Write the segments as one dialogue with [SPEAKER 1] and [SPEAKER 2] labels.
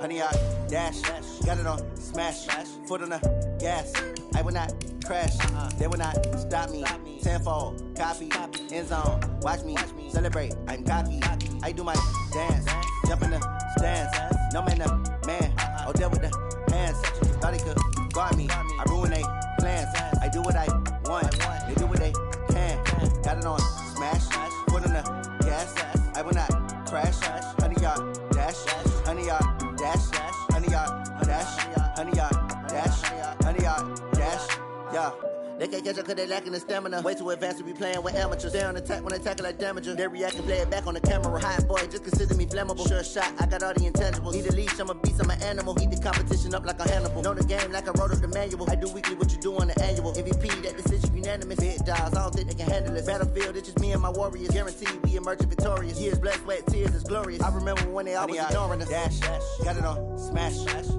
[SPEAKER 1] 100 yard dash. Got it on smash. Foot on the gas. I will not crash. They will not stop me. Tenfold, copy, end zone. Watch me celebrate. I'm cocky. I do my dance. Jump in the stands. No man, the man. Oh, there with the hands. Thought he could guard me. I ruin they plans. I do what I want. They do what they can. Got it on smash. Foot on the gas. I will not crash. 100 yard dash. 100 yard dash. 100 yard dash. 100 yard dash. 100 yard dash. Yeah. They can't catch up cause they lacking the stamina. Way too advanced to be playing with amateurs. They on attack when they tackle like damager. They react and play it back on the camera. Hot boy, just consider me flammable. Sure shot, I got all the intangibles. Need a leash, I'm a beast, I'm an animal. Heat the competition up like a Hannibal. Know the game like I wrote up the manual. I do weekly what you do on the annual. MVP, that decision unanimous. Big dogs, I don't think they can handle it. Battlefield, it's just me and my warriors. Guaranteed we emerging victorious. Years, blood, sweat, tears, it's glorious. I remember when they always ignoring us. Dash, got it on smash.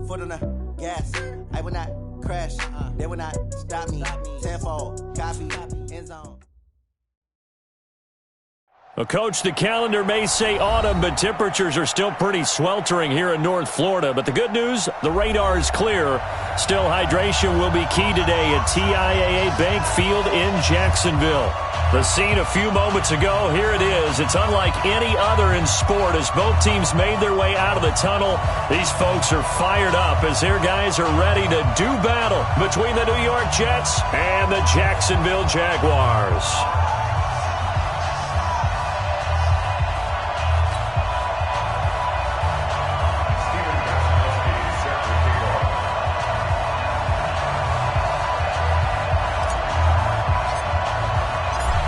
[SPEAKER 1] Foot on the gas. I will not crash. They will not stop me. Tenfold, copy, end zone.
[SPEAKER 2] Well, Coach, the calendar may say autumn, but temperatures are still pretty sweltering here in North Florida. But the good news, the radar is clear. Still, hydration will be key today at TIAA Bank Field in Jacksonville. The scene a few moments ago, here it is. It's unlike any other in sport as both teams made their way out of the tunnel. These folks are fired up as their guys are ready to do battle between the New York Jets and the Jacksonville Jaguars.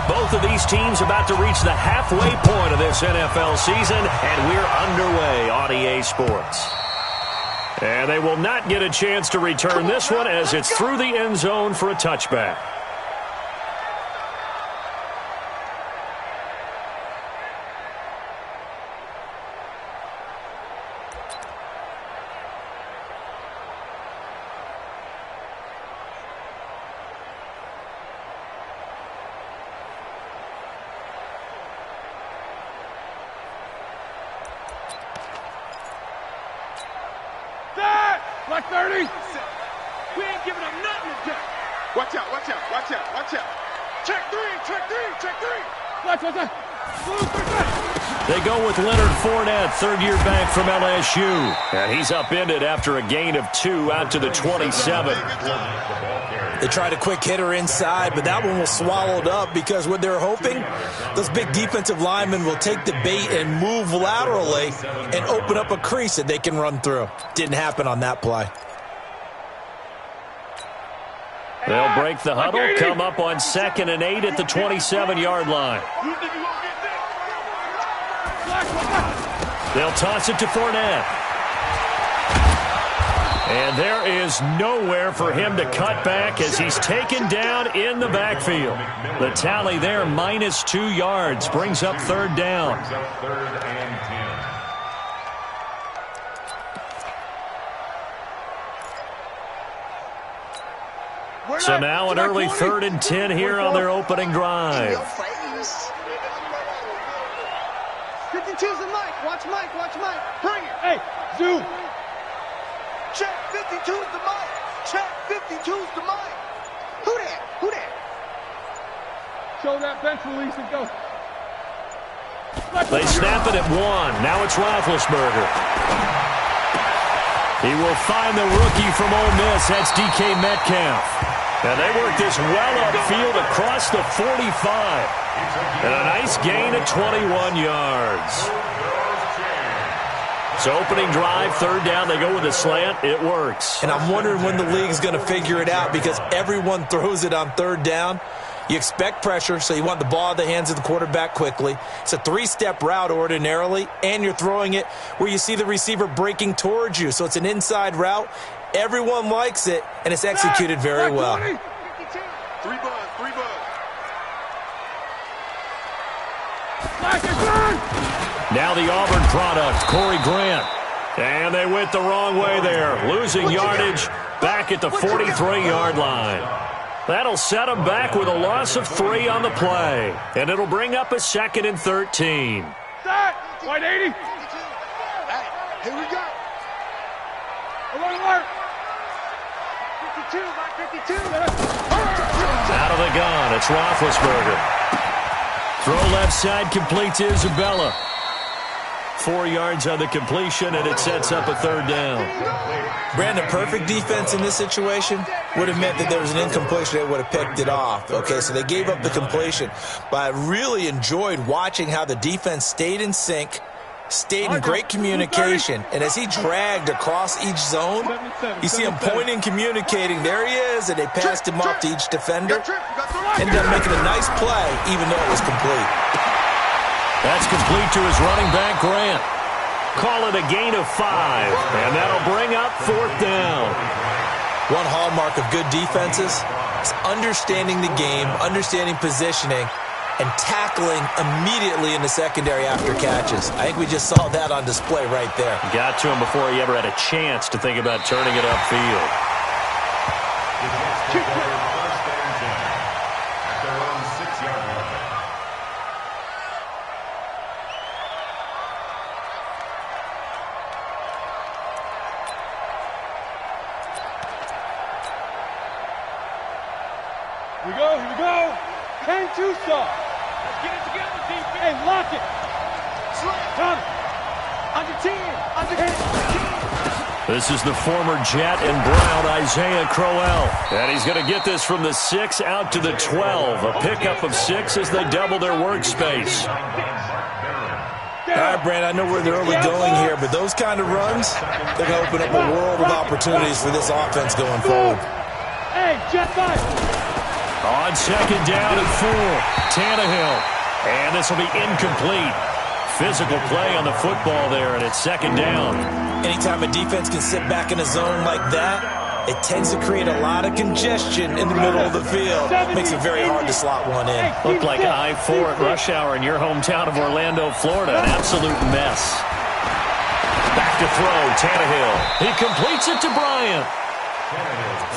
[SPEAKER 2] Both of these teams about to reach the halfway point of this NFL season, and we're underway on EA Sports. And they will not get a chance to return this one as it's through the end zone for a touchback.
[SPEAKER 3] Like 30. We ain't giving up nothing today. Watch out, watch out, watch out, watch out. Check three, check three, check three. Watch out.
[SPEAKER 2] They go with Leonard Fournette, third-year back from LSU. And he's upended after a gain of 2 out to the 27.
[SPEAKER 4] They tried a quick hitter inside, but that one was swallowed up because what they're hoping, those big defensive linemen will take the bait and move laterally and open up a crease that they can run through. Didn't happen on that play.
[SPEAKER 2] They'll break the huddle, come up on 2nd and 8 at the 27-yard line. They'll toss it to Fournette. And there is nowhere for him to cut back as he's taken down in the backfield. The tally there, minus 2 yards, brings up 3rd down. So now an early 3rd and 10 here on their opening drive.
[SPEAKER 3] 52's the Mike. Watch Mike. Watch Mike. Bring it. Hey, zoom. Check 52's the Mike. Check 52's the Mike. Who that? Who that? Show that bench release and go.
[SPEAKER 2] They snap it at 1. Now it's Roethlisberger. He will find the rookie from Ole Miss. That's DK Metcalf. And they work this well upfield across the 45. And a nice gain of 21 yards. So opening drive, 3rd down, they go with a slant. It works.
[SPEAKER 4] And I'm wondering when the league's going to figure it out because everyone throws it on 3rd down. You expect pressure, so you want the ball in the hands of the quarterback quickly. It's a 3-step route ordinarily, and you're throwing it where you see the receiver breaking towards you. So it's an inside route. Everyone likes it, and it's executed very well.
[SPEAKER 3] 3 buzz.
[SPEAKER 2] Now the Auburn product, Corey Grant. And they went the wrong way there, losing yardage back at the 43-yard line. That'll set them back with a loss of 3 on the play. And it'll bring up a 2nd and 13.
[SPEAKER 3] White 80. Hey, here we go. Alert! 52, Mike, 52.
[SPEAKER 2] Out of the gun, it's Roethlisberger. Throw left side, completes Isabella. 4 yards on the completion, and it sets up a third down.
[SPEAKER 4] Brandon, perfect defense in this situation would have meant that there was an incompletion. They would have picked it off. Okay, so they gave up the completion. But I really enjoyed watching how the defense stayed in sync, stayed in great communication. And as he dragged across each zone, you see him pointing, communicating. There he is, and they passed him off to each defender. Ended up making a nice play, even though it was complete.
[SPEAKER 2] That's complete to his running back, Grant. Call it a gain of 5, and that'll bring up 4th down.
[SPEAKER 4] One hallmark of good defenses is understanding the game, understanding positioning, and tackling immediately in the secondary after catches. I think we just saw that on display right there.
[SPEAKER 2] Got to him before he ever had a chance to think about turning it upfield.
[SPEAKER 3] Here we go. Hang too soft. Let's get it together, defense. Hey, lock it. Slam. Under 10.
[SPEAKER 2] This is the former Jet and Brown, Isaiah Crowell. And he's going to get this from the 6 out to the 12. A pickup of 6 as they double their workspace.
[SPEAKER 4] All right, Brand, I know we're in the early going here, but those kind of runs, they're going to open up a world of opportunities for this offense going forward.
[SPEAKER 3] Hey, Jet fight.
[SPEAKER 2] On 2nd down and 4, Tannehill. And this will be incomplete. Physical play on the football there, and it's 2nd down.
[SPEAKER 4] Anytime a defense can sit back in a zone like that, it tends to create a lot of congestion in the middle of the field. Makes it very hard to slot one in.
[SPEAKER 2] Looked like I-4 at rush hour in your hometown of Orlando, Florida. An absolute mess. Back to throw, Tannehill. He completes it to Bryant.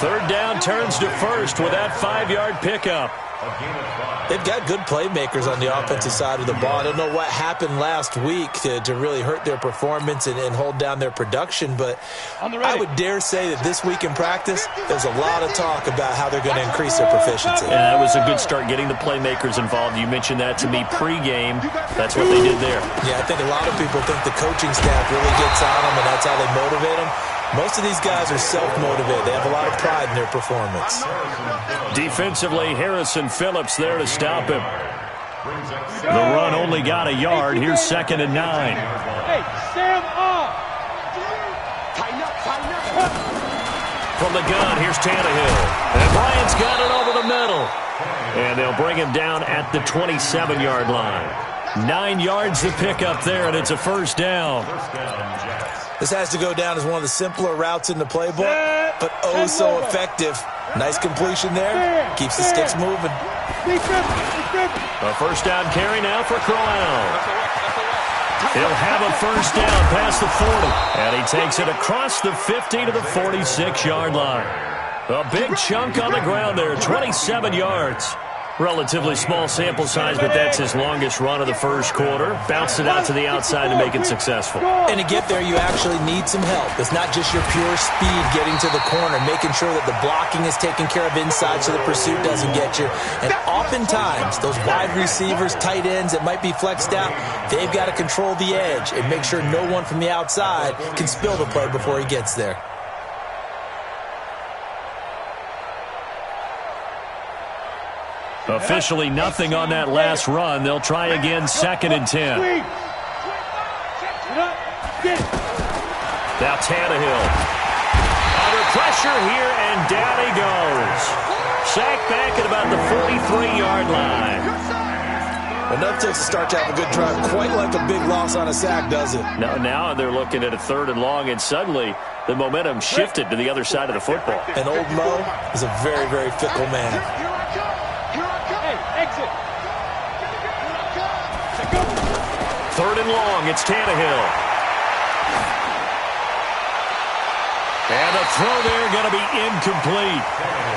[SPEAKER 2] 3rd down turns to 1st with that 5-yard pickup.
[SPEAKER 4] They've got good playmakers on the offensive side of the ball. I don't know what happened last week to really hurt their performance and hold down their production, but I would dare say that this week in practice, there's a lot of talk about how they're going to increase their proficiency.
[SPEAKER 2] And that was a good start, getting the playmakers involved. You mentioned that to me pregame. That's what they did there.
[SPEAKER 4] Yeah, I think a lot of people think the coaching staff really gets on them, and that's how they motivate them. Most of these guys are self-motivated. They have a lot of pride in their performance.
[SPEAKER 2] Defensively, Harrison Phillips there to stop him. The run only got a yard. Here's 2nd and 9.
[SPEAKER 3] Hey, Sam off.
[SPEAKER 2] From the gun, here's Tannehill. And Bryant's got it over the middle. And they'll bring him down at the 27-yard line. 9 yards to pick up there, and it's a 1st down.
[SPEAKER 4] This has to go down as one of the simpler routes in the playbook, but oh so effective. Nice completion there. Keeps the sticks moving.
[SPEAKER 2] A 1st down carry now for Crowell. He'll have a 1st down past the 40. And he takes it across the 50 to the 46-yard line. A big chunk on the ground there, 27 yards. Relatively small sample size, but that's his longest run of the 1st quarter. Bounced it out to the outside to make it successful.
[SPEAKER 4] And to get there, you actually need some help. It's not just your pure speed getting to the corner, making sure that the blocking is taken care of inside so the pursuit doesn't get you. And oftentimes, those wide receivers, tight ends that might be flexed out, they've got to control the edge and make sure no one from the outside can spill the play before he gets there.
[SPEAKER 2] Officially nothing on that last run. They'll try again, 2nd and 10. Now Tannehill. Under pressure here, and down he goes. Sacked back at about the 43-yard line.
[SPEAKER 4] Enough takes to start to have a good drive. Quite like a big loss on a sack, does it?
[SPEAKER 2] Now they're looking at a 3rd and long, and suddenly the momentum shifted to the other side of the football.
[SPEAKER 4] And old Mo is a very, very fickle man.
[SPEAKER 3] Exit.
[SPEAKER 2] 3rd and long, it's Tannehill. And the throw there going to be incomplete.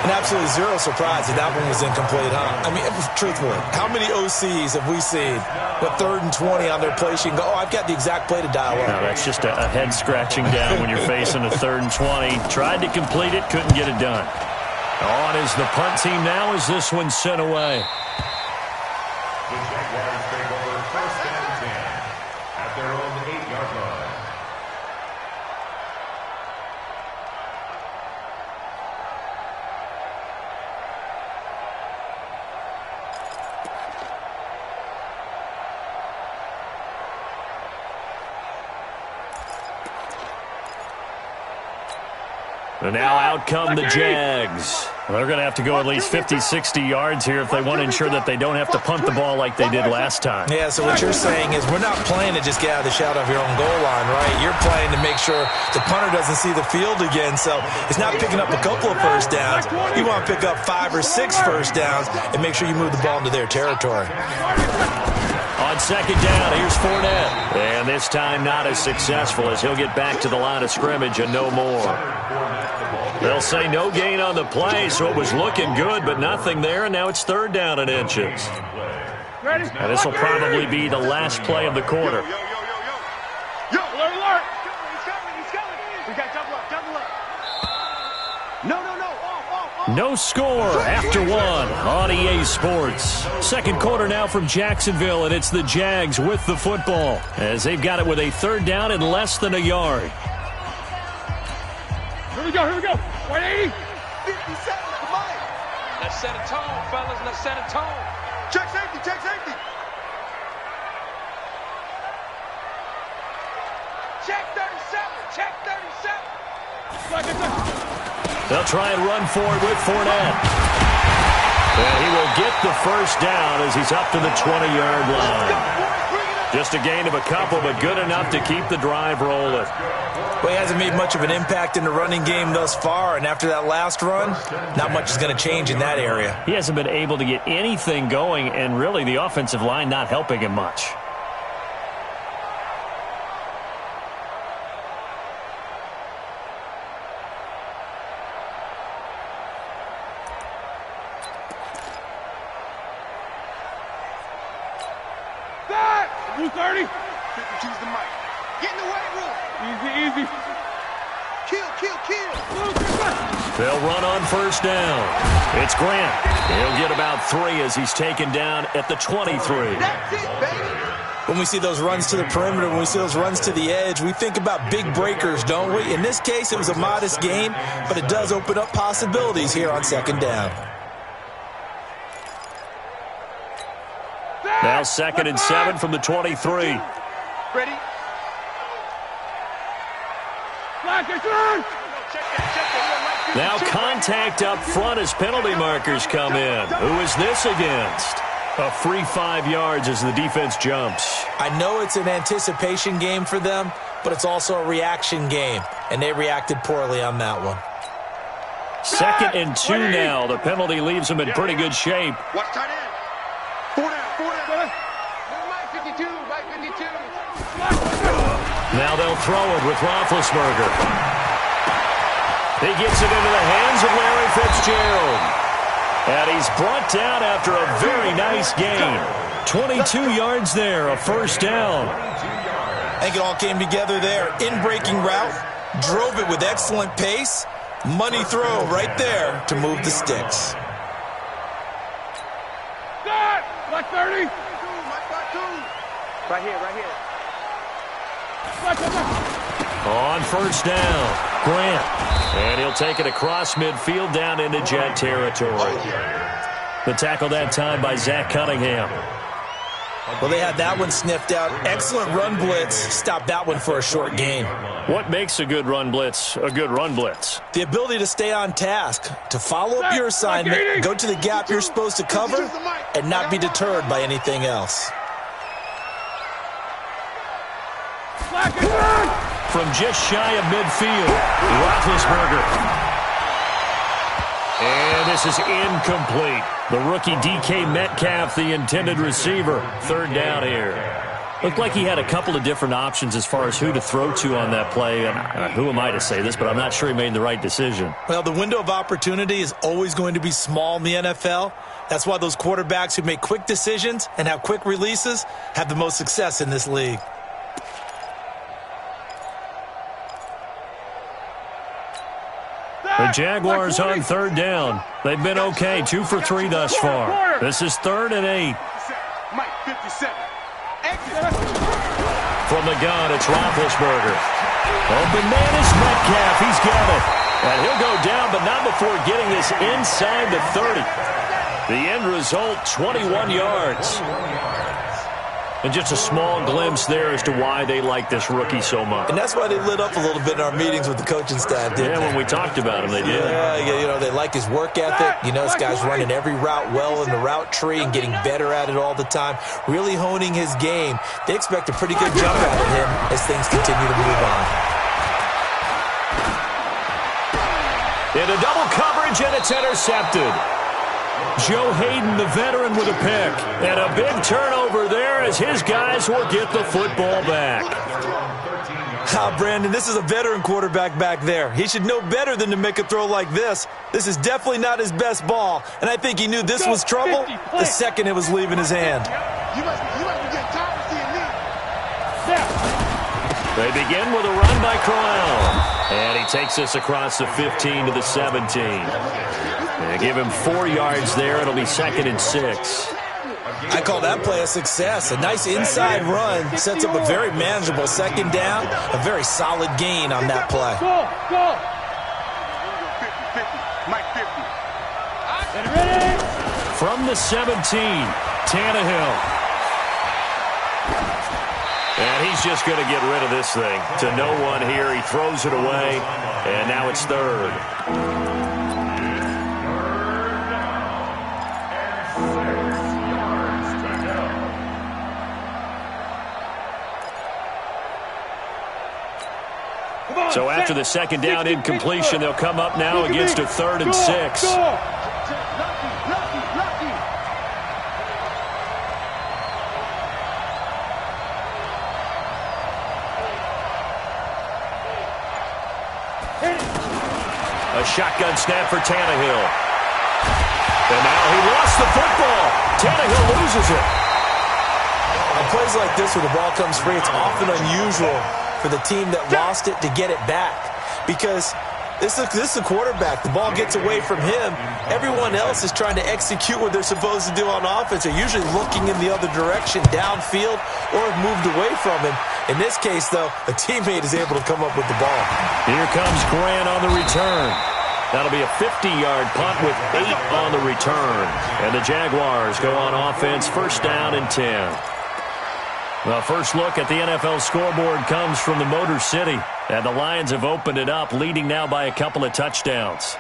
[SPEAKER 4] And absolutely zero surprise that one was incomplete, huh? I mean, truthfully, how many OCs have we seen with 3rd and 20 on their play sheet and go, oh, I've got the exact play to dial up?
[SPEAKER 2] No, that's just a head scratching down when you're facing a 3rd and 20. Tried to complete it, couldn't get it done. On is the punt team now as this one's sent away.
[SPEAKER 5] The Jaguars take over 1st and 10 at their own 8-yard line.
[SPEAKER 2] And now out come the Jags. They're going to have to go at least 50, 60 yards here if they want to ensure that they don't have to punt the ball like they did last time.
[SPEAKER 4] Yeah, so what you're saying is we're not playing to just get out of the shadow of your own goal line, right? You're playing to make sure the punter doesn't see the field again. So it's not picking up a couple of first downs. You want to pick up 5 or 6 first downs and make sure you move the ball into their territory.
[SPEAKER 2] On 2nd down, here's Fournette. And this time not as successful as he'll get back to the line of scrimmage and no more. They'll say no gain on the play, so it was looking good, but nothing there, and now it's 3rd down and inches. And this will probably be the last play of the quarter.
[SPEAKER 3] Yo, alert! He's coming! We got double up. No.
[SPEAKER 2] No score after 1 on EA Sports. 2nd quarter now from Jacksonville, and it's the Jags with the football as they've got it with a 3rd down and less than a yard.
[SPEAKER 3] Here we go. 180. 57, come on.
[SPEAKER 6] Let's set a tone, fellas. Let's set a tone.
[SPEAKER 3] Check safety. Check 37.
[SPEAKER 2] They'll try and run for it with Fournette. And he will get the first down as he's up to the 20-yard line. Just a gain of a couple, but good enough to keep the drive rolling.
[SPEAKER 4] Well, he hasn't made much of an impact in the running game thus far, and after that last run, not much is going to change in that area.
[SPEAKER 2] He hasn't been able to get anything going, and really the offensive line not helping him much.
[SPEAKER 3] Blue 30. 52's the mic. Get in the weight room. Easy. Kill.
[SPEAKER 2] They'll run on 1st down. It's Grant. He'll get about 3 as he's taken down at the 23.
[SPEAKER 3] That's it, baby.
[SPEAKER 4] When we see those runs to the perimeter, when we see those runs to the edge, we think about big breakers, don't we? In this case, it was a modest gain, but it does open up possibilities here on 2nd down.
[SPEAKER 2] Now 2nd and 7 from the 23.
[SPEAKER 3] Ready?
[SPEAKER 2] Now contact up front as penalty markers come in. Who is this against? A free 5 yards as the defense jumps.
[SPEAKER 4] I know it's an anticipation game for them, but it's also a reaction game, and they reacted poorly on that one.
[SPEAKER 2] 2nd and 2 now. The penalty leaves them in pretty good shape.
[SPEAKER 3] Watch tight end. 4 down. Mike 52.
[SPEAKER 2] Now they'll throw it with Roethlisberger. He gets it into the hands of Larry Fitzgerald. And he's brought down after a very nice gain. 22 yards there, a 1st down.
[SPEAKER 4] I think it all came together there. In-breaking route, drove it with excellent pace. Money throw right there to move the sticks.
[SPEAKER 3] Black 30. Right here.
[SPEAKER 2] On 1st down, Grant. And he'll take it across midfield down into Jet territory. The tackle that time by Zach Cunningham.
[SPEAKER 4] Well, they had that one sniffed out. Excellent run blitz. Stopped that one for a short gain.
[SPEAKER 2] What makes a good run blitz a good run blitz?
[SPEAKER 4] The ability to stay on task, to follow up your assignment, go to the gap you're supposed to cover, and not be deterred by anything else.
[SPEAKER 2] From just shy of midfield, Roethlisberger. And this is incomplete. The rookie DK Metcalf, the intended receiver. 3rd down here. Looked like he had a couple of different options as far as who to throw to on that play. And who am I to say this, but I'm not sure he made the right decision.
[SPEAKER 4] Well, the window of opportunity is always going to be small in the NFL. That's why those quarterbacks who make quick decisions and have quick releases have the most success in this league.
[SPEAKER 2] The Jaguars on third down. They've been okay, 2 for 3 thus far. This is 3rd and 8.
[SPEAKER 3] Mike 57.
[SPEAKER 2] From the gun, it's Roethlisberger. Open man is Metcalf. He's got it. And he'll go down, but not before getting this inside the 30. The end result, 21 yards. And just a small glimpse there as to why they like this rookie so much.
[SPEAKER 4] And that's why they lit up a little bit in our meetings with the coaching staff, didn't they?
[SPEAKER 2] When we talked about him, they did.
[SPEAKER 4] Yeah, they like his work ethic. This guy's running every route well in the route tree and getting better at it all the time, really honing his game. They expect a pretty good jump out of him as things continue to move on.
[SPEAKER 2] Into double coverage, and it's intercepted. Joe Hayden, the veteran, with a pick. And a big turnover there as his guys will get the football back.
[SPEAKER 4] Brandon, this is a veteran quarterback back there. He should know better than to make a throw like this. This is definitely not his best ball, and I think he knew this was trouble the second it was leaving his hand.
[SPEAKER 3] You must be getting tired of seeing me.
[SPEAKER 2] They begin with a run by Crowell. And he takes us across the 15 to the 17. They give him 4 yards there. It'll be 2nd and 6.
[SPEAKER 4] I call that play a success. A nice inside run sets up a very manageable second down. A very solid gain on that play.
[SPEAKER 3] Go! 50.
[SPEAKER 2] From the 17, Tannehill. And he's just going to get rid of this thing. To no one here. He throws it away. And now it's 3rd. So after the second down incompletion, they'll come up now against a 3rd and 6. A shotgun snap for Tannehill. And now he lost the football. Tannehill loses it.
[SPEAKER 4] On plays like this where the ball comes free, it's often unusual for the team that lost it to get it back. Because this is a quarterback. The ball gets away from him. Everyone else is trying to execute what they're supposed to do on offense. They're usually looking in the other direction, downfield, or have moved away from him. In this case, though, a teammate is able to come up with the ball.
[SPEAKER 2] Here comes Grant on the return. That'll be a 50-yard punt with 8 on the return. And the Jaguars go on offense, 1st down and 10. The first look at the NFL scoreboard comes from the Motor City. And the Lions have opened it up, leading now by a couple of touchdowns.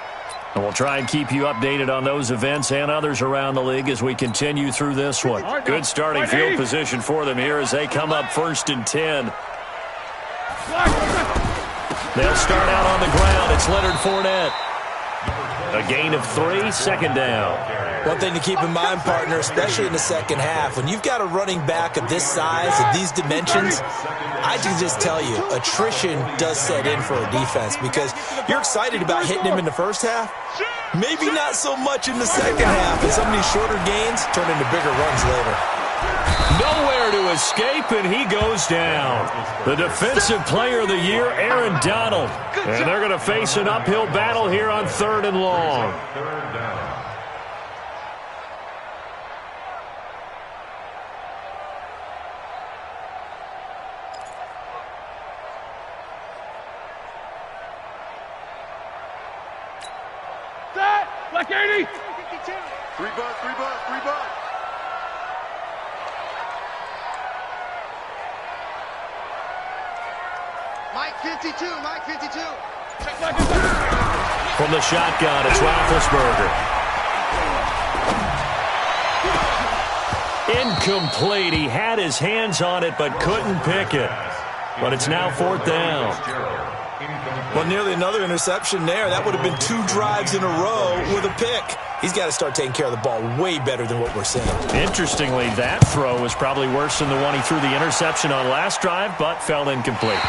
[SPEAKER 2] And we'll try and keep you updated on those events and others around the league as we continue through this one. Good starting field position for them here as they come up 1st and 10. They'll start out on the ground. It's Leonard Fournette. A gain of 3, 2nd down.
[SPEAKER 4] One thing to keep in mind, partner, especially in the second half, when you've got a running back of this size, of these dimensions, I can just tell you, attrition does set in for a defense because you're excited about hitting him in the first half. Maybe not so much in the second half, and some of these shorter gains turn into bigger runs later.
[SPEAKER 2] Nowhere to escape, and he goes down. The defensive player of the year, Aaron Donald. And they're going to face an uphill battle here on 3rd and long.
[SPEAKER 3] Like 80. 3 bucks. Mike 52.
[SPEAKER 2] From the shotgun, it's Roethlisberger. Incomplete. He had his hands on it but couldn't pick it. But it's now 4th down.
[SPEAKER 4] Well, nearly another interception there. That would have been 2 drives in a row with a pick. He's got to start taking care of the ball way better than what we're seeing.
[SPEAKER 2] Interestingly, that throw was probably worse than the one he threw the interception on last drive, but fell incomplete.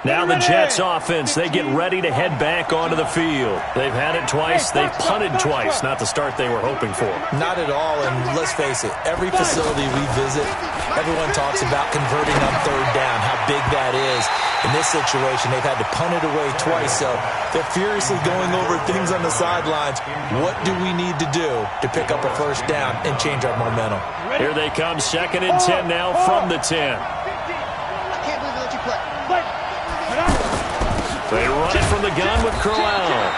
[SPEAKER 2] Now the Jets offense, they get ready to head back onto the field. They've had it twice. They've punted twice. Not the start they were hoping for.
[SPEAKER 4] Not at all, and let's face it, every facility we visit, everyone talks about converting on third down, how big that is. In this situation, they've had to punt it away twice, so they're furiously going over things on the sidelines. What do we need to do to pick up a first down and change our momentum?
[SPEAKER 2] Here they come, 2nd and 10 now from the 10.
[SPEAKER 3] I can't believe they let you play.
[SPEAKER 2] They run it from the gun with Crowell.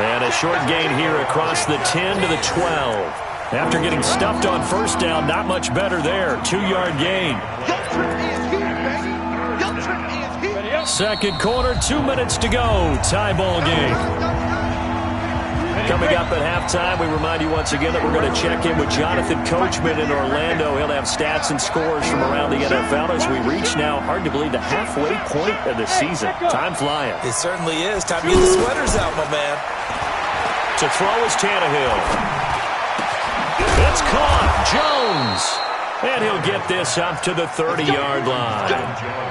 [SPEAKER 2] And a short gain here across the 10 to the 12. After getting stuffed on first down, not much better there. 2-yard gain. Second quarter, 2 minutes to go. Tie ball game. Coming up at halftime, we remind you once again that we're going to check in with Jonathan Coachman in Orlando. He'll have stats and scores from around the NFL as we reach now, hard to believe, the halfway point of the season. Time flying.
[SPEAKER 4] It certainly is. Time to get the sweaters out, my man.
[SPEAKER 2] To throw is Tannehill. It's caught. Jones. And he'll get this up to the 30-yard line.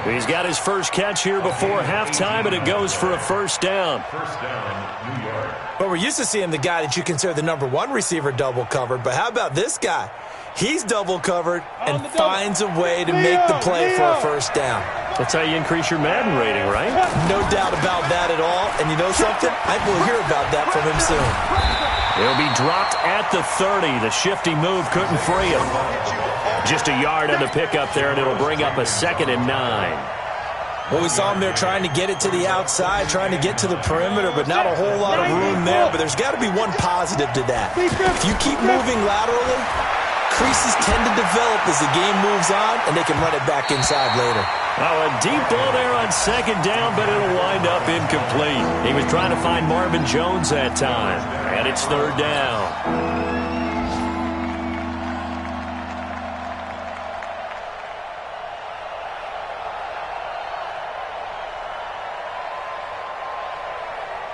[SPEAKER 2] He's got his first catch here before halftime, and it goes for a first down.
[SPEAKER 5] First down, New York.
[SPEAKER 4] But we're used to seeing the guy that you consider the number one receiver double covered. But how about this guy? He's double covered and finds a way to make the play for a first down.
[SPEAKER 2] That's how you increase your Madden rating, right?
[SPEAKER 4] No doubt about that at all. And you know something? I think we'll hear about that from him soon.
[SPEAKER 2] He'll be dropped at the 30. The shifty move couldn't free him. Just a yard on the pickup there, and it'll bring up a 2nd and 9.
[SPEAKER 4] Well, we saw him there trying to get it to the outside, trying to get to the perimeter, but not a whole lot of room there. But there's got to be one positive to that. If you keep moving laterally, creases tend to develop as the game moves on, and they can run it back inside later.
[SPEAKER 2] Oh, a deep ball there on 2nd down, but it'll wind up incomplete. He was trying to find Marvin Jones that time, and it's 3rd down.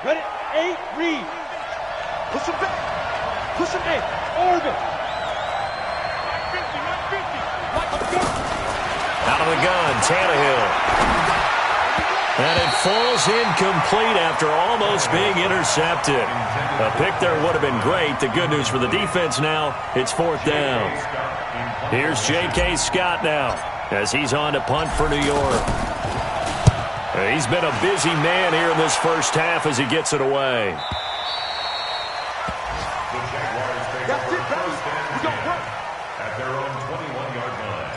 [SPEAKER 3] Ready? 8, read. Push him back. Push him in. Orbit. 150.
[SPEAKER 2] Out of the gun, Tannehill. And it falls incomplete after almost being intercepted. A pick there would have been great. The good news for the defense now, it's 4th down. Here's J.K. Scott now as he's on to punt for New York. He's been a busy man here in this first half as he gets it away.
[SPEAKER 5] The Jaguars take over first and 10 at their own 21-yard line.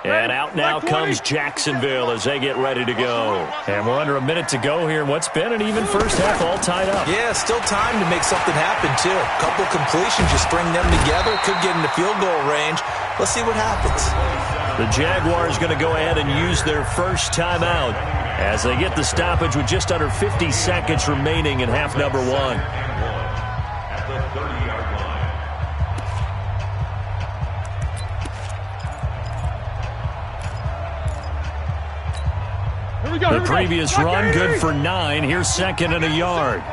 [SPEAKER 2] And out now comes Jacksonville as they get ready to go. And we're under a minute to go here. What's been an even first half, all tied up.
[SPEAKER 4] Yeah, still time to make something happen, too. A couple completions, you string them together, could get into field goal range. Let's see what happens.
[SPEAKER 2] The Jaguars going to go ahead and use their first timeout as they get the stoppage with just under 50 seconds remaining in half number 1.
[SPEAKER 5] At the 30-yard line.
[SPEAKER 2] The previous run, good for 9. Here's 2nd and a yard.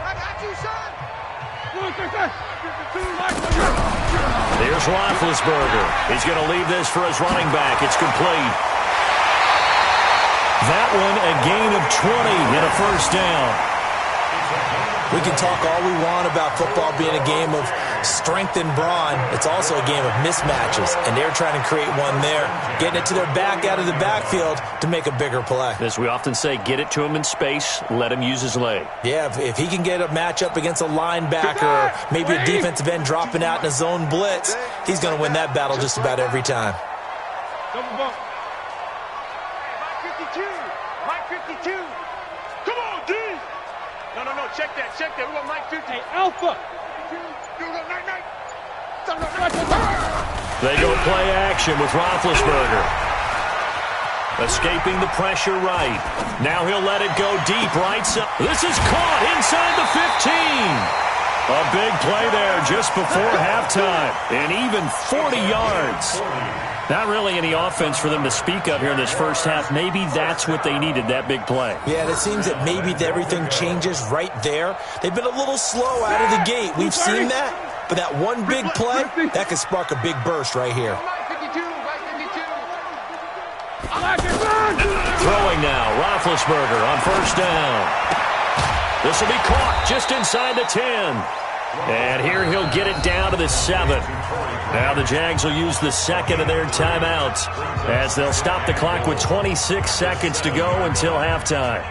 [SPEAKER 2] There's Roethlisberger. He's going to leave this for his running back. It's complete. That one, a gain of 20 and a first down.
[SPEAKER 4] We can talk all we want about football being a game of strength and brawn. It's also a game of mismatches, and they're trying to create one there, getting it to their back out of the backfield to make a bigger play.
[SPEAKER 2] As we often say, get it to him in space, let him use his leg.
[SPEAKER 4] Yeah, if he can get a matchup against a linebacker or maybe a defensive end dropping out in a zone blitz, he's going to win that battle just about every time.
[SPEAKER 3] Double bump. Mike 52. Mike 52. Come on, D. No, check that. We want Mike 50. Hey, Alpha.
[SPEAKER 2] They go play action with Roethlisberger. Escaping the pressure right. Now he'll let it go deep right side. This is caught inside the 15. A big play there just before halftime. And even 40 yards. Not really any offense for them to speak of here in this first half. Maybe that's what they needed, that big play.
[SPEAKER 4] Yeah, it seems that maybe everything changes right there. They've been a little slow out of the gate. We've seen that. But that one big play, that could spark a big burst right here.
[SPEAKER 2] Throwing now, Roethlisberger on first down. This will be caught just inside the 10. And here he'll get it down to the 7. Now the Jags will use the second of their timeouts as they'll stop the clock with 26 seconds to go until halftime.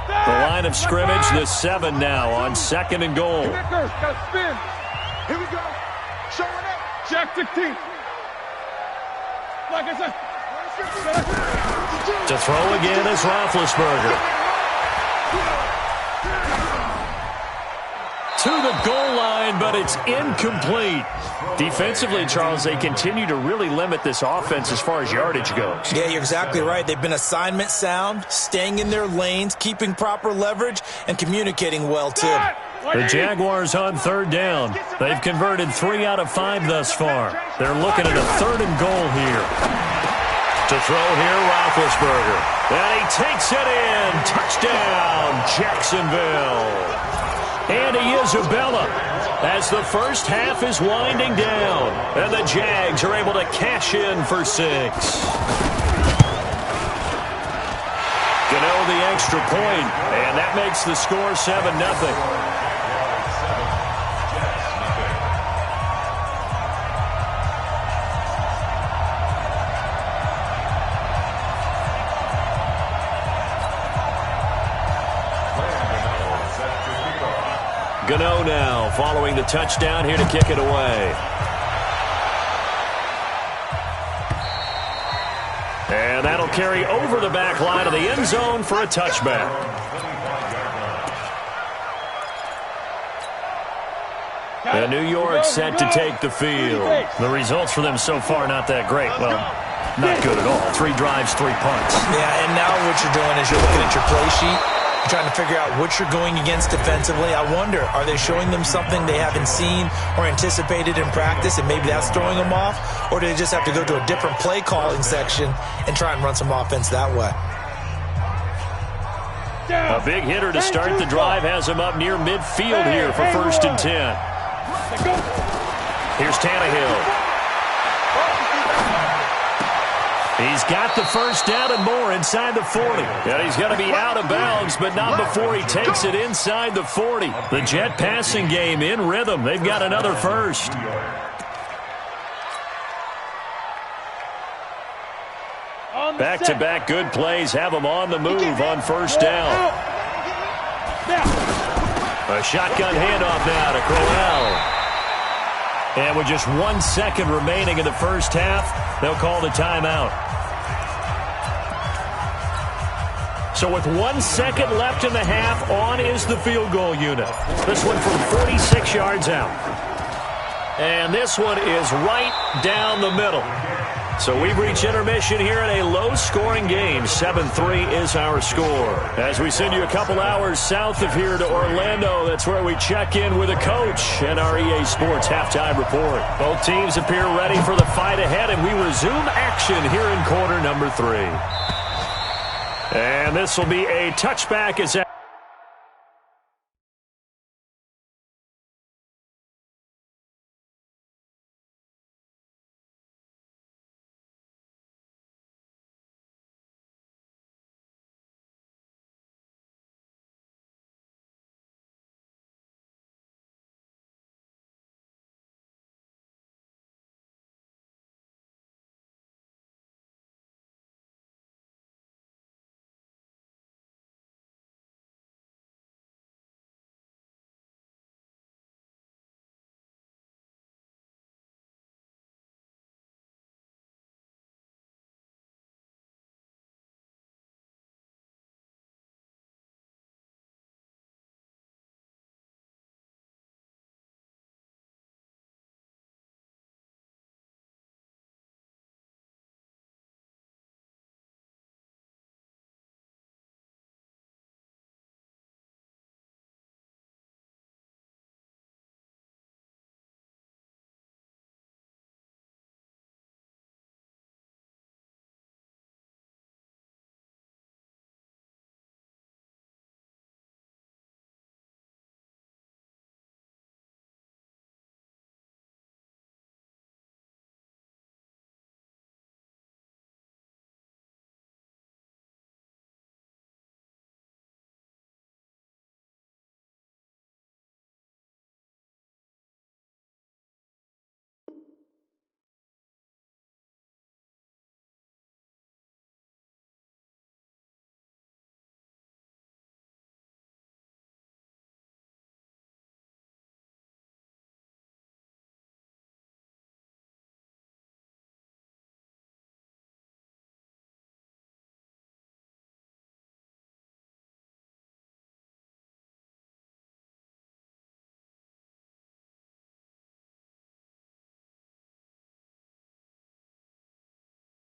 [SPEAKER 2] The line of scrimmage, the 7 now on 2nd and goal.
[SPEAKER 3] Here we go. Showing up. Jack 16. Like I said.
[SPEAKER 2] To throw again is Roethlisberger. To the goal line, but it's incomplete. Defensively, Charles, they continue to really limit this offense as far as yardage goes.
[SPEAKER 4] Yeah, you're exactly right. They've been assignment sound, staying in their lanes, keeping proper leverage, and communicating well, too.
[SPEAKER 2] The Jaguars on 3rd down. They've converted 3 out of 5 thus far. They're looking at a 3rd and goal here. To throw here, Roethlisberger. And he takes it in. Touchdown, Jacksonville. Andy Isabella as the first half is winding down. And the Jags are able to cash in for 6. Gano the extra point, and that makes the score 7-0. Gano now following the touchdown here to kick it away. And that'll carry over the back line of the end zone for a touchback. And New York set to take the field. The results for them so far not that great. Well, not good at all. 3 drives, 3 punts.
[SPEAKER 4] Yeah, and now what you're doing is you're looking at your play sheet. You're trying to figure out what you're going against defensively. I wonder, are they showing them something they haven't seen or anticipated in practice, and maybe that's throwing them off? Or do they just have to go to a different play calling section and try and run some offense that way?
[SPEAKER 2] A big hitter to start the drive has him up near midfield here for 1st and 10. Here's Tannehill. He's got the first down and more inside the 40. And he's going to be out of bounds, but not before he takes it inside the 40. The Jet passing game in rhythm. They've got another first. Back-to-back good plays have them on the move on 1st down. A shotgun handoff now to Crowell. And with just 1 second remaining in the first half, they'll call the timeout. So with 1 second left in the half, on is the field goal unit. This one from 46 yards out. And this one is right down the middle. So we've reached intermission here in a low-scoring game. 7-3 is our score. As we send you a couple hours south of here to Orlando, that's where we check in with a coach and our EA Sports halftime report. Both teams appear ready for the fight ahead, and we resume action here in quarter number 3. And this will be a touchback as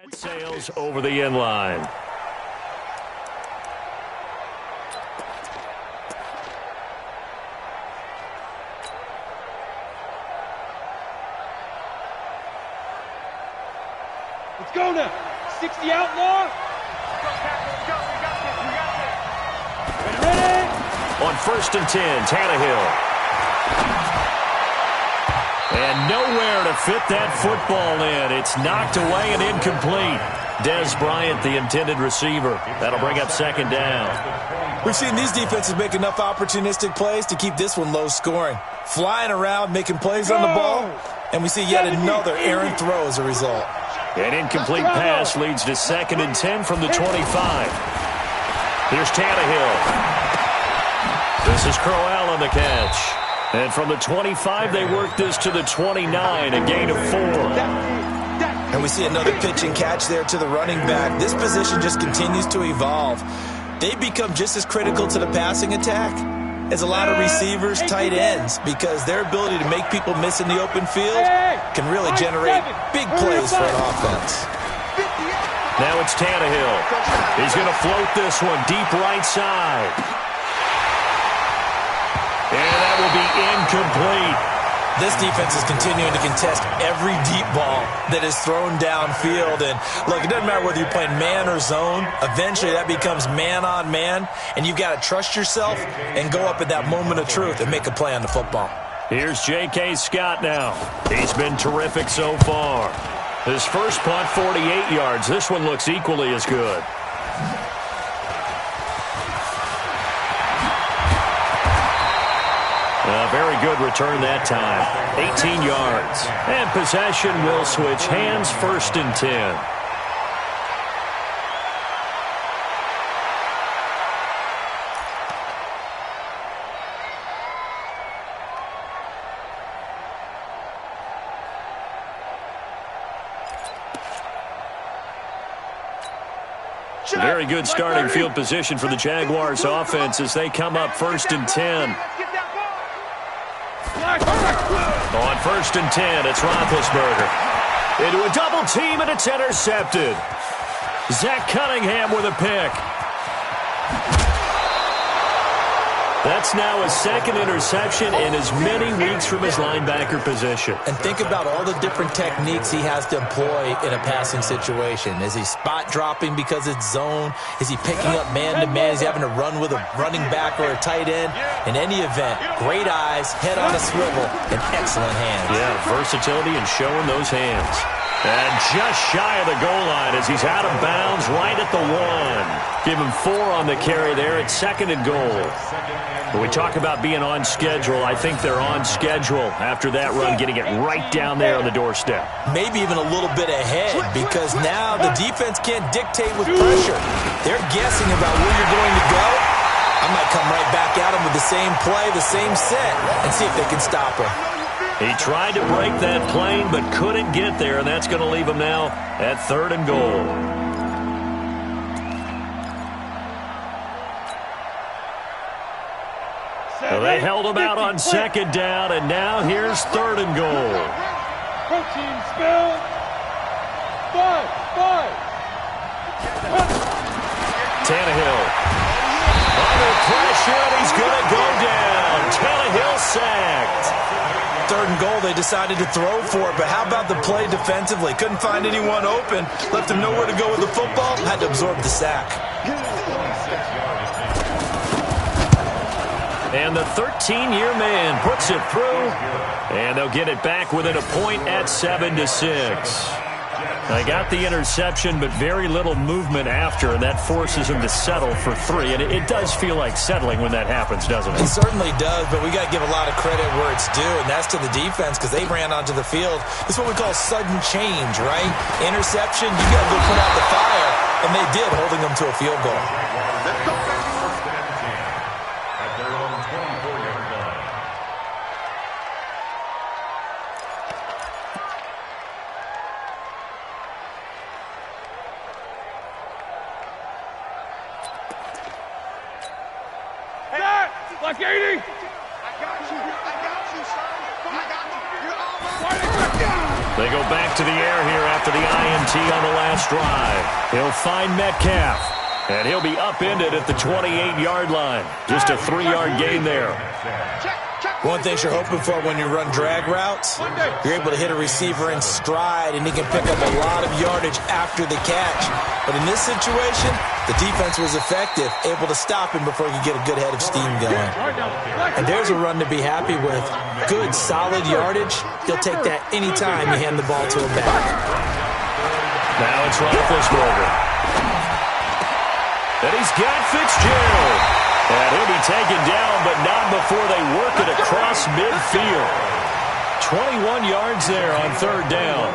[SPEAKER 2] Sails over the end line.
[SPEAKER 3] Let's go now. 60 outlaw. Ready?
[SPEAKER 2] On 1st and 10, Tannehill. And nowhere to fit that football in. It's knocked away and incomplete. Des Bryant, the intended receiver. That'll bring up 2nd down.
[SPEAKER 4] We've seen these defenses make enough opportunistic plays to keep this one low scoring. Flying around, making plays on the ball, and we see yet another errant throw as a result.
[SPEAKER 2] An incomplete pass leads to 2nd and 10 from the 25. Here's Tannehill. This is Crowell on the catch. And from the 25, they work this to the 29, a gain of 4.
[SPEAKER 4] And we see another pitch and catch there to the running back. This position just continues to evolve. They become just as critical to the passing attack as a lot of receivers, tight ends, because their ability to make people miss in the open field can really generate big plays for an offense.
[SPEAKER 2] Now it's Tannehill. He's going to float this one deep right side. And that will be incomplete.
[SPEAKER 4] This defense is continuing to contest every deep ball that is thrown downfield. And look, it doesn't matter whether you're playing man or zone. Eventually that becomes man on man. And you've got to trust yourself and go up at that moment of truth and make a play on the football.
[SPEAKER 2] Here's J.K. Scott now. He's been terrific so far. His first punt, 48 yards. This one looks equally as good. A very good return that time. 18 yards. And possession will switch hands, 1st and 10. Very good starting field position for the Jaguars offense as they come up 1st and 10. On 1st and 10, it's Roethlisberger. Into a double team, and it's intercepted. Zach Cunningham with a pick. That's now his 2nd interception in as many weeks from his linebacker position.
[SPEAKER 4] And think about all the different techniques he has to employ in a passing situation. Is he spot dropping because it's zone? Is he picking up man-to-man? Is he having to run with a running back or a tight end? In any event, great eyes, head on a swivel, and excellent hands.
[SPEAKER 2] Yeah, versatility and showing those hands. And just shy of the goal line as he's out of bounds right at the 1. Give him 4 on the carry there at 2nd and goal. When we talk about being on schedule, I think they're on schedule after that run, getting it right down there on the doorstep.
[SPEAKER 4] Maybe even a little bit ahead, because now the defense can't dictate with pressure. They're guessing about where you're going to go. I might come right back at them with the same play, the same set, and see if they can stop him.
[SPEAKER 2] He tried to break that plane, but couldn't get there, and that's going to leave him now at 3rd and goal. So they held him out on 2nd down, and now here's 3rd and goal.
[SPEAKER 3] Protein spill. 5.
[SPEAKER 2] Tannehill. Under pressure, and he's going to go down. Tannehill sacked.
[SPEAKER 4] 3rd and goal, they decided to throw for it, but how about the play defensively? Couldn't find anyone open, left him nowhere to go with the football, had to absorb the sack.
[SPEAKER 2] And the 13-year man puts it through, and they'll get it back within a point at 7-6. They got the interception, but very little movement after, and that forces him to settle for 3. And it does feel like settling when that happens, doesn't it?
[SPEAKER 4] It certainly does, but we got to give a lot of credit where it's due, and that's to the defense, because they ran onto the field. It's what we call sudden change, right? Interception, you got to go put out the fire, and they did, holding them to a field goal.
[SPEAKER 5] At their own 24-yard line.
[SPEAKER 3] Like 80. I got you, son. I got you. You're all right.
[SPEAKER 2] They go back to the air here after the INT. PAT on the last drive. He'll find Metcalf, and he'll be upended at the 28-yard line. Just a 3-yard gain there.
[SPEAKER 4] One thing you're hoping for when you run drag routes, you're able to hit a receiver in stride, and he can pick up a lot of yardage after the catch. But in this situation, the defense was effective, able to stop him before he could get a good head of steam going. And there's a run to be happy with. Good, solid yardage. He'll take that anytime you hand the ball to him back.
[SPEAKER 2] Now it's Roethlisberger. And he's got Fitzgerald. And he'll be taken down, but not before they work it across midfield. 21 yards there on 3rd down.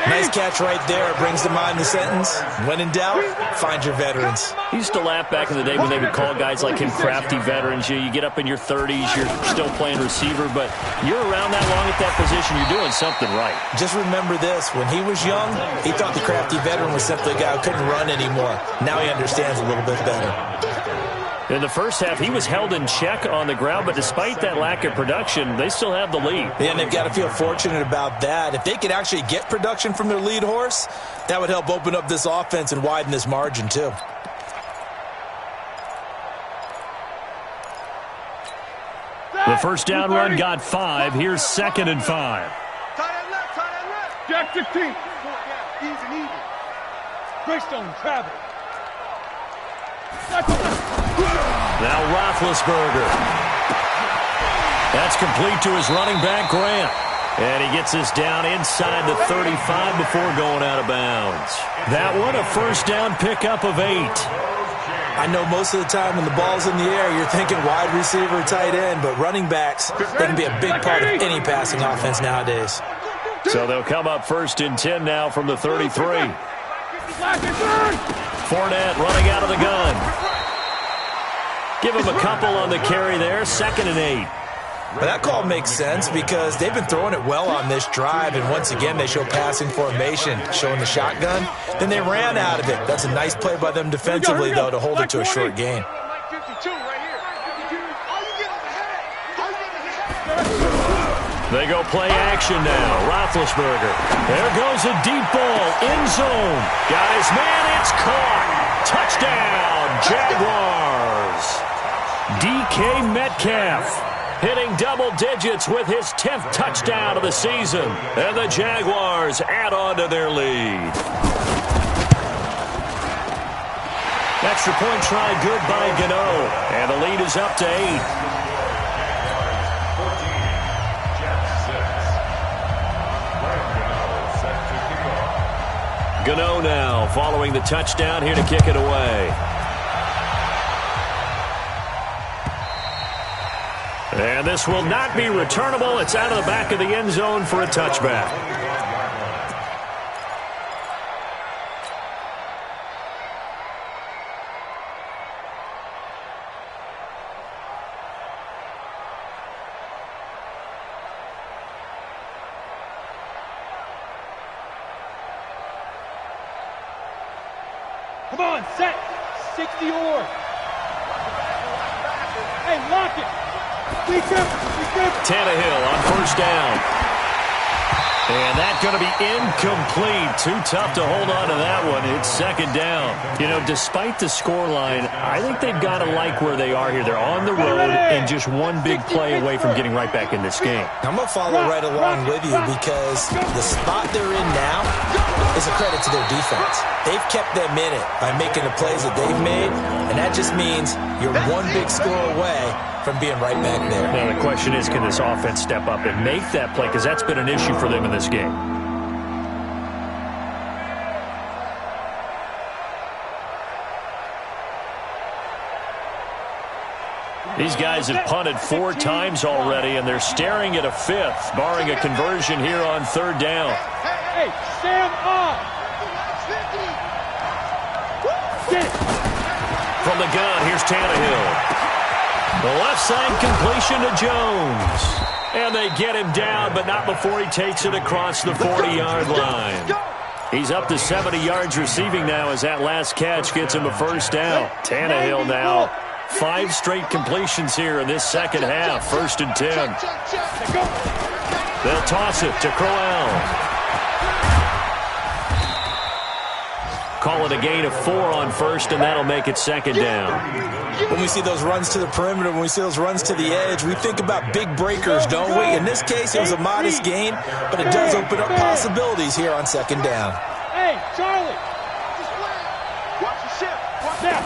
[SPEAKER 4] Nice catch right there. It brings to mind the sentence, when in doubt, find your veterans.
[SPEAKER 2] He used to laugh back in the day when they would call guys like him crafty veterans. You get up in your 30s, you're still playing receiver, but you're around that long at that position, you're doing something right.
[SPEAKER 4] Just remember this. When he was young, he thought the crafty veteran was simply a guy who couldn't run anymore. Now he understands a little bit better.
[SPEAKER 2] In the first half, he was held in check on the ground, but despite that lack of production, they still have the lead.
[SPEAKER 4] Yeah, and they've got to feel fortunate about that. If they could actually get production from their lead horse, that would help open up this offense and widen this margin, too.
[SPEAKER 2] The first down run got 5. Here's 2nd and 5.
[SPEAKER 3] Tie that left. Jack 15. Easy. Greystone travel.
[SPEAKER 2] Now Roethlisberger. That's complete to his running back, Grant. And he gets this down inside the 35 before going out of bounds. That one, a first down pickup of 8.
[SPEAKER 4] I know most of the time when the ball's in the air, you're thinking wide receiver, tight end, but running backs, they can be a big part of any passing offense nowadays.
[SPEAKER 2] So they'll come up 1st and 10 now from the 33. Fournette running out of the gun. Give him a couple on the carry there. 2nd and 8.
[SPEAKER 4] But that call makes sense because they've been throwing it well on this drive, and once again they show passing formation, showing the shotgun. Then they ran out of it. That's a nice play by them defensively, though, to hold it to a short gain.
[SPEAKER 2] They go play action now. Roethlisberger. There goes a deep ball. End zone. Got his man. It's caught. Touchdown, Jaguars. DK Metcalf hitting double digits with his 10th touchdown of the season. And the Jaguars add on to their lead. Extra point try good by Gano. And the lead is up to 8. Gano now following the touchdown here to kick it away. And this will not be returnable. It's out of the back of the end zone for a touchback.
[SPEAKER 3] Come on, set. 60 or. Hey, lock it.
[SPEAKER 2] Tannehill on first down. And that's going to be incomplete. Too tough to hold on to that one. It's 2nd down. You know, despite the scoreline, I think they've got to like where they are here. They're on the road and just one big play away from getting right back in this game.
[SPEAKER 4] I'm going to follow right along with you because the spot they're in now is a credit to their defense. They've kept them in it by making the plays that they've made, and that just means you're one big score away from being right back there.
[SPEAKER 2] Now the question is, can this offense step up and make that play? Because that's been an issue for them in this game. These guys have punted 4 times already, and they're staring at a 5th, barring a conversion here on 3rd down.
[SPEAKER 3] Hey, stand up!
[SPEAKER 2] From the gun, here's Tannehill. The left side completion to Jones. And they get him down, but not before he takes it across the 40-yard line. He's up to 70 yards receiving now as that last catch gets him a first down. Tannehill now, 5 straight completions here in this second half. 1st and 10. They'll toss it to Crowell. Call it a gain of 4 on first, and that'll make it second down.
[SPEAKER 4] When we see those runs to the perimeter, when we see those runs to the edge, we think about big breakers, don't we? In this case, it was a modest gain, but it does open up possibilities here on second down.
[SPEAKER 3] Hey, Charlie! Watch the shift. Watch that.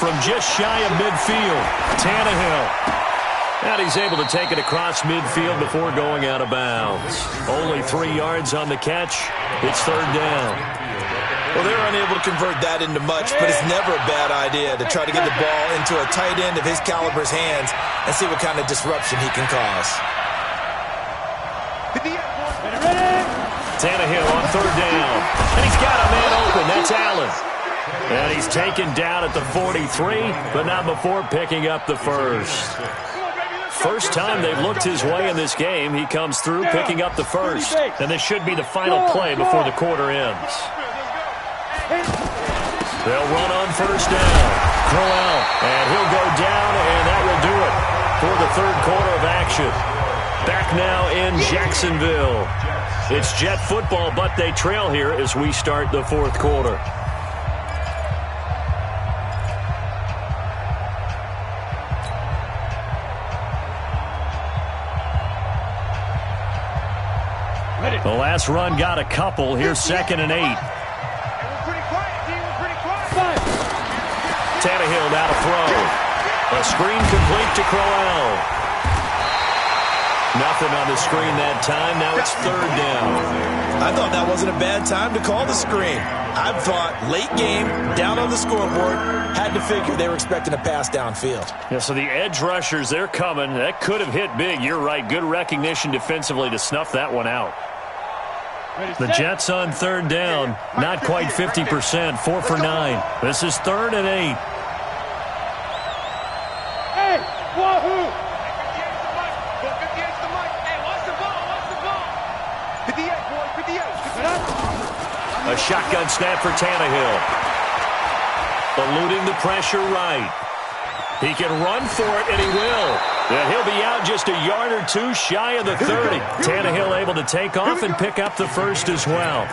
[SPEAKER 2] From just shy of midfield, Tannehill. And he's able to take it across midfield before going out of bounds. Only 3 yards on the catch. It's third down.
[SPEAKER 4] Well, they were unable to convert that into much, but it's never a bad idea to try to get the ball into a tight end of his caliber's hands and see what kind of disruption he can cause.
[SPEAKER 2] Tannehill on third down. And he's got a man open. That's Allen. And he's taken down at the 43, but not before picking up the first. First time they've looked his way in this game. He comes through picking up the first. And this should be the final play before the quarter ends. They'll run on first down. Crowell, and he'll go down, and that will do it for the third quarter of action. Back now in Jacksonville. It's Jet football, but they trail here as we start the fourth quarter. The last run got a couple. Here's 2nd and 8. Tannehill now to throw. A screen complete to Crowell. Nothing on the screen that time. Now it's third down.
[SPEAKER 4] I thought that wasn't a bad time to call the screen. I thought late game, down on the scoreboard, had to figure they were expecting a pass downfield.
[SPEAKER 2] Yeah, so the edge rushers, they're coming. That could have hit big. You're right. Good recognition defensively to snuff that one out. The Jets on third down. Not quite 50%. 4 for 9. This is 3rd and 8.
[SPEAKER 3] Hey, wahoo!
[SPEAKER 2] A shotgun snap for Tannehill. Eluding the pressure right. He can run for it, and he will. And he'll be out just a yard or 2 shy of the 30. Tannehill able to take off and pick up the first as well.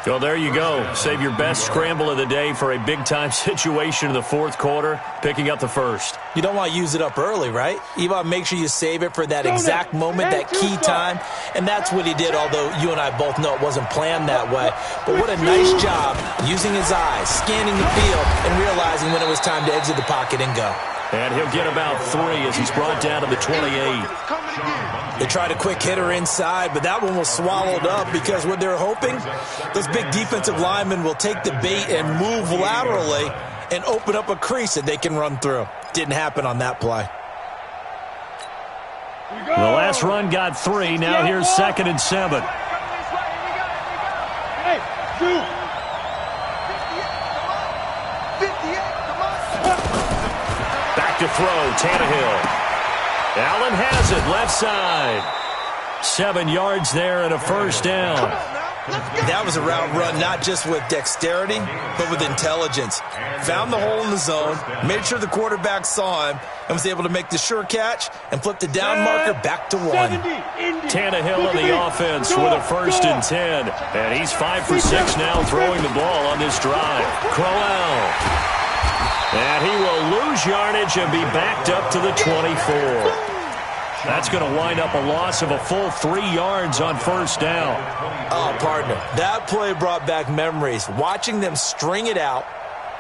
[SPEAKER 2] Well, there you go. Save your best scramble of the day for a big-time situation in the fourth quarter, picking up the first.
[SPEAKER 4] You don't want to use it up early, right? You want to make sure you save it for that exact moment, that key time, and that's what he did, although you and I both know it wasn't planned that way. But what a nice job using his eyes, scanning the field, and realizing when it was time to exit the pocket and go.
[SPEAKER 2] And he'll get about 3 as he's brought down to the 28.
[SPEAKER 4] They tried a quick hitter inside, but that one was swallowed up because what they're hoping, those big defensive linemen will take the bait and move laterally and open up a crease that they can run through. Didn't happen on that play.
[SPEAKER 2] The last run got 3. Now here's 2nd and 7.
[SPEAKER 3] Hey, dude.
[SPEAKER 2] Back to throw, Tannehill. Allen has it, left side. 7 yards there and a first down.
[SPEAKER 4] That was a route run not just with dexterity, but with intelligence. Found the hole in the zone, made sure the quarterback saw him, and was able to make the sure catch and flip the down marker back to 1.
[SPEAKER 2] Tannehill in the offense with a 1st and 10. And he's 5 for 6 now throwing the ball on this drive. Crowell. And he will lose yardage and be backed up to the 24. That's going to wind up a loss of a full 3 yards on first down.
[SPEAKER 4] Oh, partner, that play brought back memories. Watching them string it out,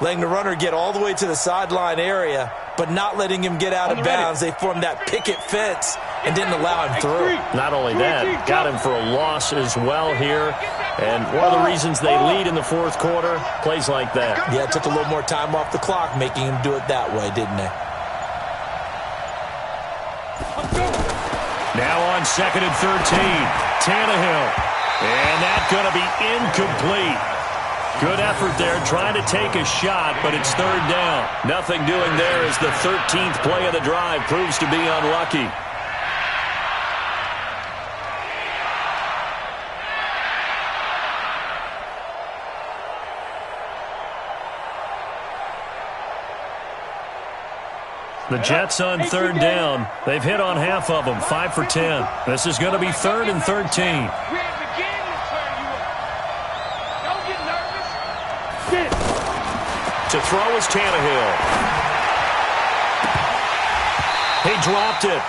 [SPEAKER 4] letting the runner get all the way to the sideline area, but not letting him get out of bounds. They formed that picket fence and didn't allow him through.
[SPEAKER 2] Not only that, got him for a loss as well here. And one of the reasons they lead in the fourth quarter, plays like that.
[SPEAKER 4] Yeah, it took a little more time off the clock, making him do it that way, didn't they?
[SPEAKER 2] Now on 2nd and 13, Tannehill. And that's going to be incomplete. Good effort there, trying to take a shot, but it's third down. Nothing doing there as the 13th play of the drive proves to be unlucky. The Jets on third down. They've hit on half of them, 5 for 10. This is going to be 3rd and 13. To throw is Tannehill. He dropped it.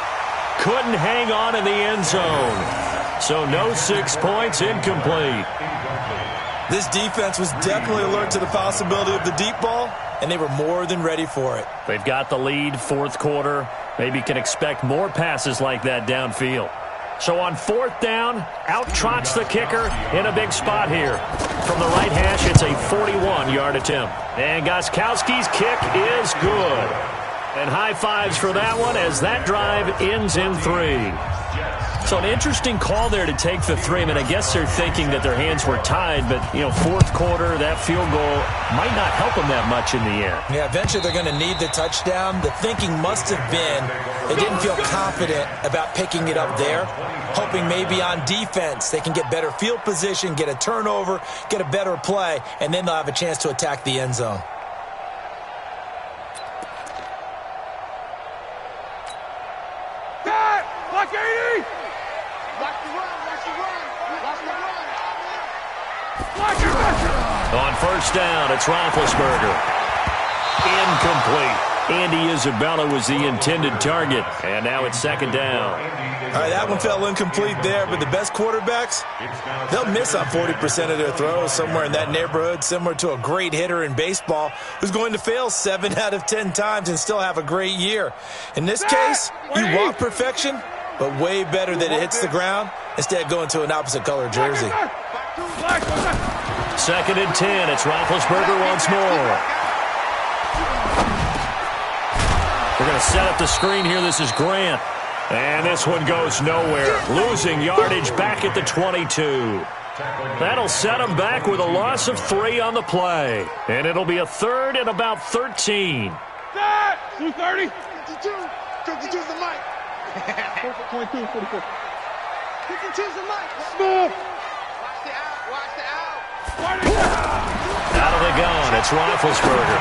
[SPEAKER 2] Couldn't hang on in the end zone. So no 6 points, incomplete.
[SPEAKER 4] This defense was definitely alert to the possibility of the deep ball, and they were more than ready for it.
[SPEAKER 2] They've got the lead, fourth quarter. Maybe can expect more passes like that downfield. So on fourth down, out trots the kicker in a big spot here. From the right hash, it's a 41-yard attempt. And Gostkowski's kick is good. And high fives for that one as that drive ends in 3. So an interesting call there to take the 3. I mean, I guess they're thinking that their hands were tied, but, you know, fourth quarter, that field goal might not help them that much in the end.
[SPEAKER 4] Yeah, eventually they're going to need the touchdown. The thinking must have been they didn't feel confident about picking it up there, hoping maybe on defense they can get better field position, get a turnover, get a better play, and then they'll have a chance to attack the end zone.
[SPEAKER 3] Watch 80!
[SPEAKER 2] On first down, it's Roethlisberger. Incomplete. Andy Isabella was the intended target. And now it's second down.
[SPEAKER 4] All right, that one fell incomplete there, but the best quarterbacks, they'll miss on 40% of their throws, somewhere in that neighborhood, similar to a great hitter in baseball who's going to fail 7 out of 10 times and still have a great year. In this case, you want perfection, but way better that it hits the ground instead of going to an opposite color jersey.
[SPEAKER 2] Second and 10. It's Roethlisberger once more. We're going to set up the screen here. This is Grant. And this one goes nowhere. Losing yardage back at the 22. That'll set him back with a loss of 3 on the play. And it'll be a third and about 13.
[SPEAKER 3] 230. 52 is the mic. 22, 44. 52 is the mic. Smooth. Watch the out. Watch the out.
[SPEAKER 2] Out of the gun. It's Roethlisberger.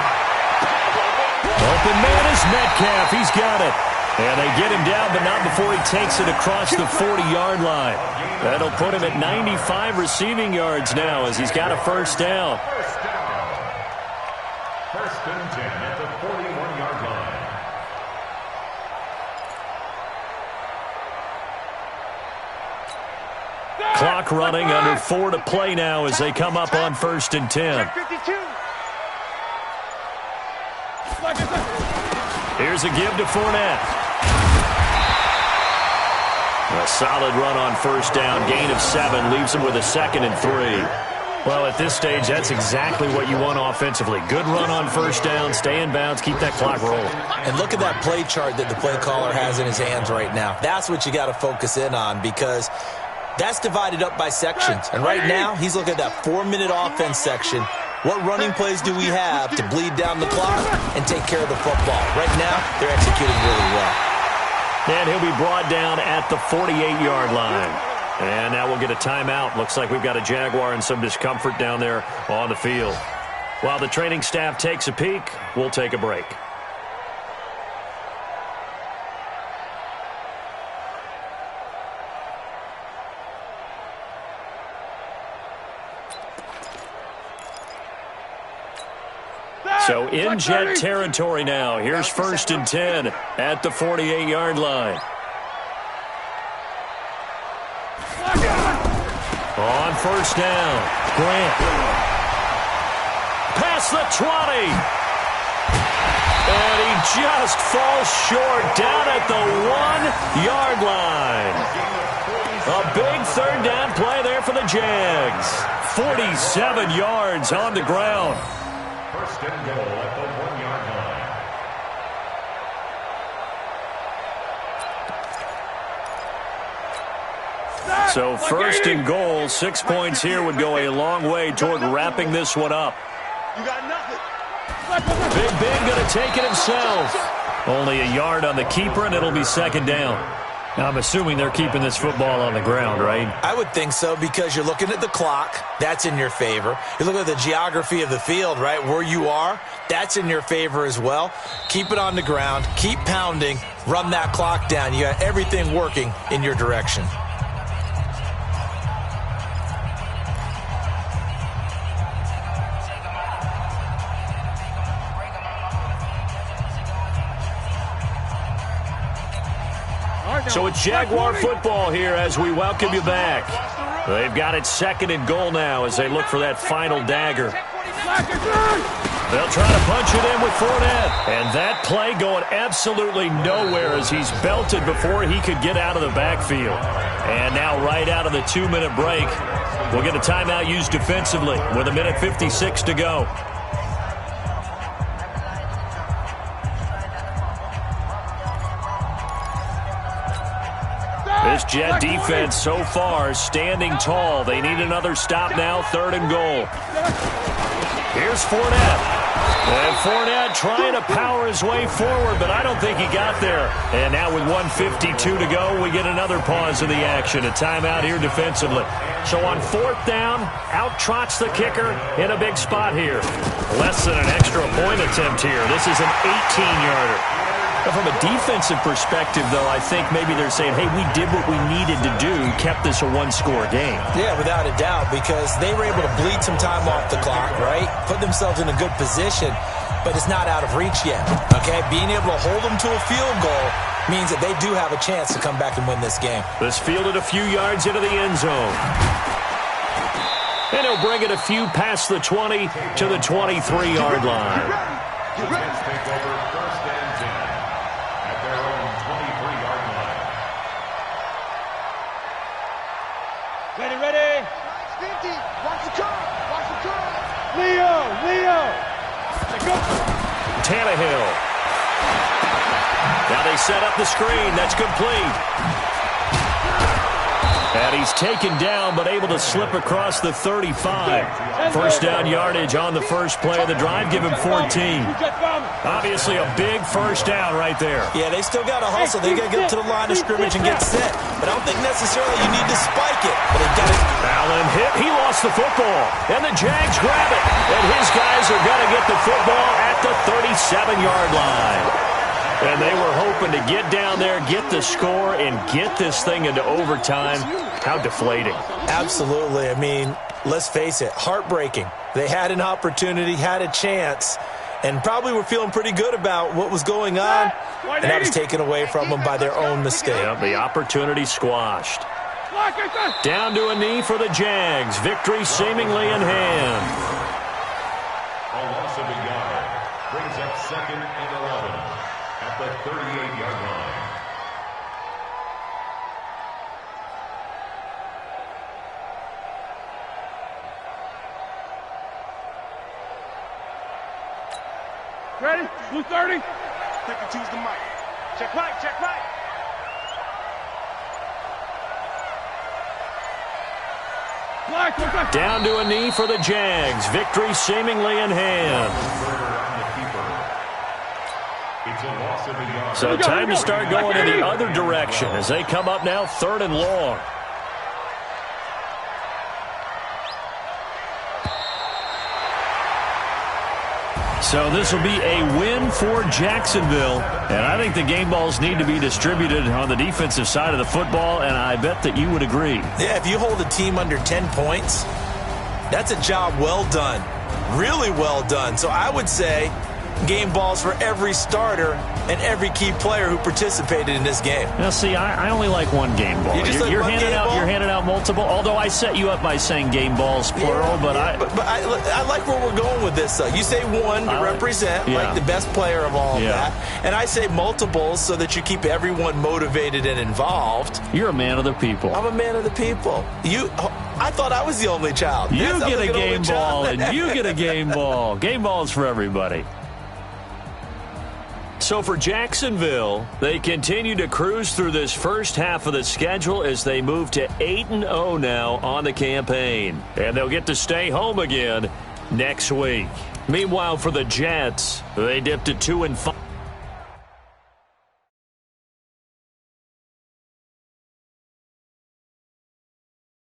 [SPEAKER 2] Open man is Metcalf. He's got it. And they get him down, but not before he takes it across the 40-yard line. That'll put him at 95 receiving yards now as he's got a first down.
[SPEAKER 5] First and 10 at the 41-yard line.
[SPEAKER 2] Clock running, under 4 to play now as they come up on first and 10. Here's a give to Fournette. A solid run on first down. Gain of 7 leaves him with a second and 3. Well, at this stage, that's exactly what you want offensively. Good run on first down, stay in bounds, keep that clock rolling.
[SPEAKER 4] And look at that play chart that the play caller has in his hands right now. That's what you got to focus in on because that's divided up by sections. And right now, he's looking at that 4-minute offense section. What running plays do we have to bleed down the clock and take care of the football? Right now, they're executing really well.
[SPEAKER 2] And he'll be brought down at the 48-yard line. And now we'll get a timeout. Looks like we've got a Jaguar and some discomfort down there on the field. While the training staff takes a peek, we'll take a break. So in Jet territory now. Here's first and 10 at the 48-yard line. On first down, Grant. Past the 20. And he just falls short down at the 1-yard line. A big third down play there for the Jags. 47 yards on the ground.
[SPEAKER 5] First and goal at the 1-yard line.
[SPEAKER 2] So first and goal, 6 points here would go a long way toward wrapping this one up.
[SPEAKER 3] You got nothing.
[SPEAKER 2] Big Ben going to take it himself. Only a yard on the keeper, and it'll be second down. Now, I'm assuming they're keeping this football on the ground, right?
[SPEAKER 4] I would think so because you're looking at the clock. That's in your favor. You're looking at the geography of the field, right? Where you are, that's in your favor as well. Keep it on the ground. Keep pounding. Run that clock down. You got everything working in your direction.
[SPEAKER 2] So it's Jaguar football here as we welcome you back. They've got it 2nd and goal now as they look for that final dagger. They'll try to punch it in with Fournette. And that play going absolutely nowhere as he's belted before he could get out of the backfield. And now right out of the 2-minute break, we'll get a timeout used defensively with 1:56 to go. This Jet defense so far standing tall. They need another stop now, 3rd and goal. Here's Fournette. And Fournette trying to power his way forward, but I don't think he got there. And now with 1:52 to go, we get another pause of the action. A timeout here defensively. So on 4th down, out trots the kicker in a big spot here. Less than an extra point attempt here. This is an 18-yarder. From a defensive perspective, though, I think maybe they're saying, hey, we did what we needed to do, kept this a one-score game.
[SPEAKER 4] Yeah, without a doubt, because they were able to bleed some time off the clock, right? Put themselves in a good position, but it's not out of reach yet, okay? Being able to hold them to a field goal means that they do have a chance to come back and win this game.
[SPEAKER 2] This fielded a few yards into the end zone. And he'll bring it a few past the 20 to the 23-yard line.
[SPEAKER 5] Get ready. Take over 1st and 10 at their own 23-yard line.
[SPEAKER 3] Ready. 50. Watch the curve. Leo.
[SPEAKER 2] Tannehill. Now they set up the screen. That's complete. And he's taken down, but able to slip across the 35. 1st down yardage on the first play of the drive. Give him 14. Obviously a big 1st down right there.
[SPEAKER 4] Yeah, they still got to hustle. They got to get to the line of scrimmage and get set. But I don't think necessarily you need to spike it. But they got it.
[SPEAKER 2] Allen hit. He lost the football. And the Jags grab it. And his guys are going to get the football at the 37-yard line. And they were hoping to get down there, get the score, and get this thing into overtime. How deflating.
[SPEAKER 4] Absolutely. I mean, let's face it, heartbreaking. They had an opportunity, had a chance, and probably were feeling pretty good about what was going on, and that was taken away from them by their own mistake.
[SPEAKER 2] Yep, the opportunity squashed. Down to a knee for the Jags. Victory seemingly in hand.
[SPEAKER 5] A loss of a yard brings up 2nd and 11 at the 38-yard line.
[SPEAKER 3] Ready? Blue 30. Pick and choose the mic. Check mic.
[SPEAKER 2] Down to a knee for the Jags. Victory seemingly in hand. So time to start going in the other direction as they come up now 3rd and long. So this will be a win for Jacksonville. And I think the game balls need to be distributed on the defensive side of the football, and I bet that you would agree.
[SPEAKER 4] Yeah, if you hold a team under 10 points, that's a job well done. Really well done. So I would say game balls for every starter and every key player who participated in this game.
[SPEAKER 2] Now, see, I only like one game ball. You're handing out multiple. Although I set you up by saying game balls plural, but
[SPEAKER 4] I like where we're going with this. You say one to represent like the best player of all of that, and I say multiples so that you keep everyone motivated and involved.
[SPEAKER 2] You're a man of the people.
[SPEAKER 4] I'm a man of the people. I thought I was the only child.
[SPEAKER 2] You get a game ball, and you get a game ball. Game balls for everybody. So for Jacksonville, they continue to cruise through this first half of the schedule as they move to 8-0 now on the campaign. And they'll get to stay home again next week. Meanwhile, for the Jets, they dipped to 2-5.